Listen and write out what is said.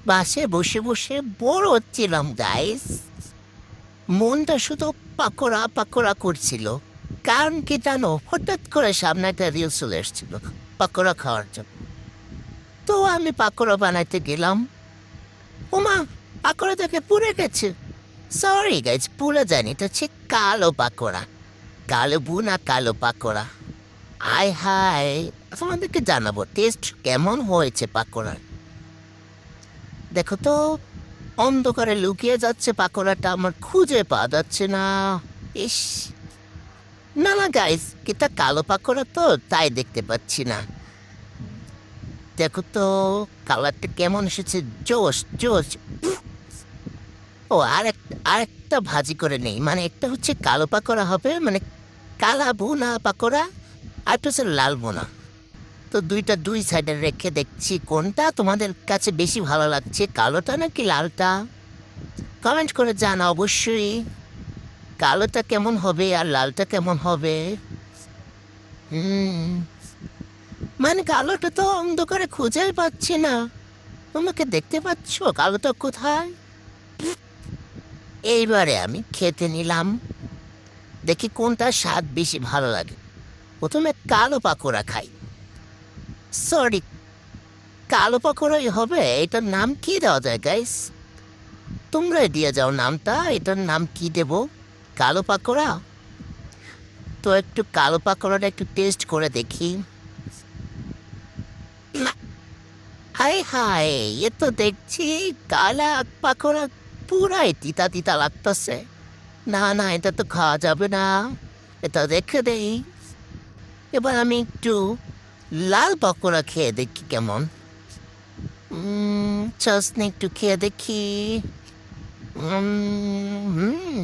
বাসে বসে বসে বোর হচ্ছিলাম গাইস। মনটা শুধু পাকোড়া পাকোড়া করছিল। কারণ কি জানো, হঠাৎ করে সামনে একটা রিল চলে এসেছিল পাকোড়া খাওয়ার জন্য। তো আমি পাকোড়া বানাইতে গেলাম। ওমা, পাকোড়া দেখে পুড়ে গেছে। সরি গাইজ, পুড়ে যায়নি, এটা হচ্ছে কালো পাকোড়া। কালো বুনা কালো পাকোড়া। আয় হায়, তোমাদেরকে জানাবো টেস্ট কেমন হয়েছে পাকোড়ার। দেখো তো, অন্ধকারে লুকিয়ে যাচ্ছে পাকোড়াটা, আমার খুঁজে পাওয়া যাচ্ছে না। ইস, না না গাইস, এটা কালো পাকোড়া তো তাই দেখতে পাচ্ছি না। দেখো তো, কালারটা কেমন এসেছে, জোস জোস। ও, আরেকটা ভাজি করে নেই, মানে একটা হচ্ছে কালো পাকোড়া হবে, মানে কালা ভুনা পাকোড়া, আর একটা হচ্ছে লাল ভুনা। তো দুইটা দুই সাইডে রেখে দেখছি কোনটা তোমাদের কাছে বেশি ভালো লাগছে, কালোটা নাকি লালটা। কমেন্ট করে জানা অবশ্যই, কালোটা কেমন হবে আর লালটা কেমন হবে। হুম, মানে কালোটা তো অন্ধকারে খুঁজেই পাচ্ছি না। তোমাকে দেখতে পাচ্ছ কালোটা কোথায়? এইবারে আমি খেতে নিলাম, দেখি কোনটা স্বাদ বেশি ভালো লাগে। প্রথমে কালো পাকোড়া খাই। সরি, কালো পাকোড়াই হবে। এটার নাম কি দেওয়া যায় গাইস? তোমরাই দিয়ে যাও নামটা, এটার নাম কি দেব? কালো পাকোড়া? তো একটু কালো পাকোড়াটা একটু টেস্ট করে দেখি। না, হায় হায়, এ তো দেখছি কালা পাকোড়া, পুরাই তিতা তিতা লাগতেছে। না না, এটা তো খাওয়া যাবে না, এটা রেখে দেই। এবার আমি একটু লাল পাকোড়া খেয়ে দেখি কেমন। চাসনি একটু খেয়ে দেখি। হুম,